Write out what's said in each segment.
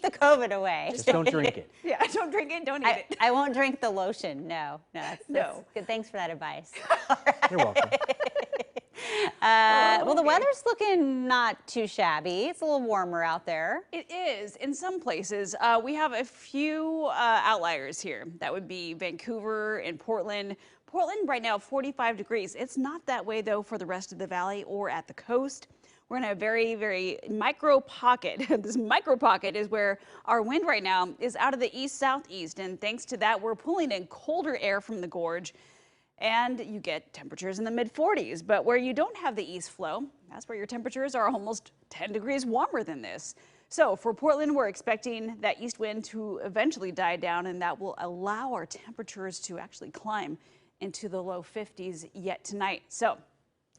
the COVID away. Just don't drink it. Yeah, don't drink it, don't eat it. I won't drink the lotion. No, that's No. good. Thanks for that advice. You're welcome. Well, the weather's looking not too shabby. It's a little warmer out there. It is in some places. We have a few outliers here. That would be Vancouver and Portland. Portland right now 45 degrees. It's not that way though for the rest of the valley or at the coast. We're in a very, very micro pocket. This micro pocket is where our wind right now is out of the east-southeast, and thanks to that, we're pulling in colder air from the gorge, and you get temperatures in the mid-40s. But where you don't have the east flow, that's where your temperatures are almost 10 degrees warmer than this. So for Portland, we're expecting that east wind to eventually die down, and that will allow our temperatures to actually climb into the low 50s yet tonight. So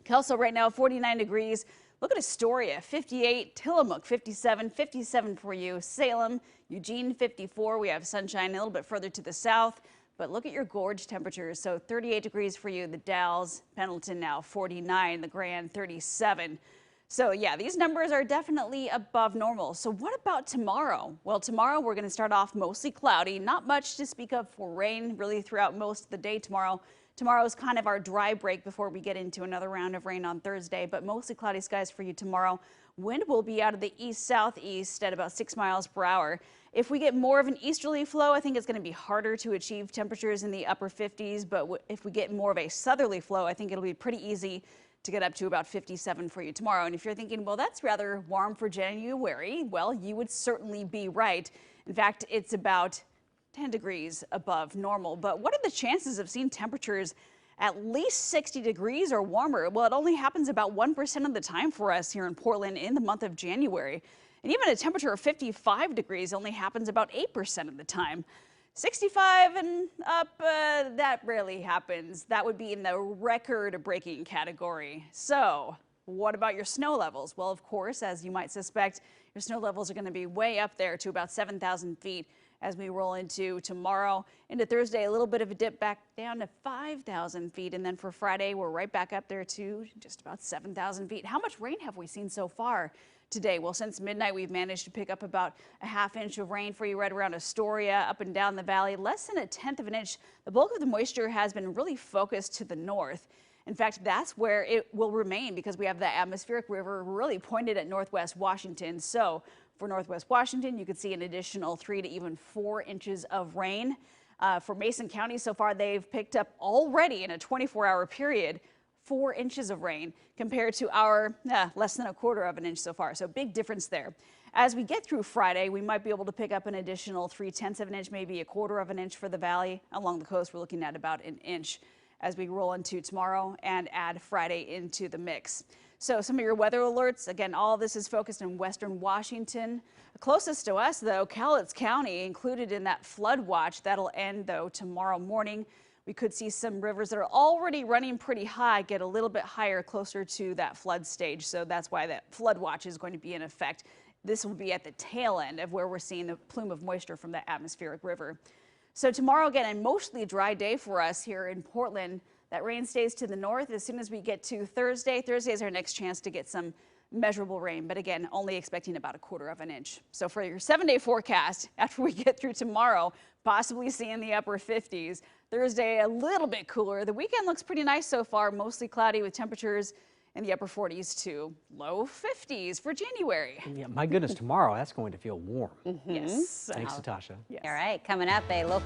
Kelso right now 49 degrees. Look at Astoria, 58, Tillamook, 57, 57 for you, Salem, Eugene, 54. We have sunshine a little bit further to the south, but look at your gorge temperatures. So 38 degrees for you, the Dalles, Pendleton now 49, the Grand 37. So yeah, these numbers are definitely above normal. So what about tomorrow? Well, tomorrow we're going to start off mostly cloudy, not much to speak of for rain really throughout most of the day tomorrow. Tomorrow is kind of our dry break before we get into another round of rain on Thursday, but mostly cloudy skies for you tomorrow. Wind will be out of the east-southeast at about 6 miles per hour. If we get more of an easterly flow, I think it's going to be harder to achieve temperatures in the upper 50s, but if we get more of a southerly flow, I think it'll be pretty easy to get up to about 57 for you tomorrow. And if you're thinking, well, that's rather warm for January, well, you would certainly be right. In fact, it's about 10 degrees above normal. But what are the chances of seeing temperatures at least 60 degrees or warmer? Well, it only happens about 1% of the time for us here in Portland in the month of January. And even a temperature of 55 degrees only happens about 8% of the time. 65 and up, that rarely happens. That would be in the record-breaking category. So what about your snow levels? Well, of course, as you might suspect, your snow levels are going to be way up there to about 7,000 feet. As we roll into tomorrow, into Thursday, a little bit of a dip back down to 5,000 feet. And then for Friday, we're right back up there to just about 7,000 feet. How much rain have we seen so far today? Well, since midnight, we've managed to pick up about a ½ inch of rain for you right around Astoria, up and down the valley, less than a 1/10 of an inch. The bulk of the moisture has been really focused to the north. In fact, that's where it will remain because we have the atmospheric river really pointed at northwest Washington. So for northwest Washington, you could see an additional 3 to even 4 inches of rain. For Mason County, so far they've picked up already in a 24-hour period 4 inches of rain compared to our less than 1/4 of an inch so far. So big difference there. As we get through Friday, we might be able to pick up an additional 3/10 of an inch, maybe 1/4 of an inch for the valley. Along the coast, we're looking at about an inch as we roll into tomorrow and add Friday into the mix. So some of your weather alerts, again, all this is focused in western Washington. Closest to us, though, Cowlitz County included in that flood watch. That'll end, though, tomorrow morning. We could see some rivers that are already running pretty high get a little bit higher closer to that flood stage. So that's why that flood watch is going to be in effect. This will be at the tail end of where we're seeing the plume of moisture from the atmospheric river. So tomorrow, again, a mostly dry day for us here in Portland. That rain stays to the north as soon as we get to Thursday. Thursday is our next chance to get some measurable rain, but again, only expecting about 1/4 of an inch. So for your 7-day forecast, after we get through tomorrow, possibly seeing the upper 50s. Thursday, a little bit cooler. The weekend looks pretty nice so far, mostly cloudy with temperatures in the upper 40s to low 50s for January. Yeah, my goodness, tomorrow that's going to feel warm. Yes. Thanks, Natasha. Yes. All right, coming up, a local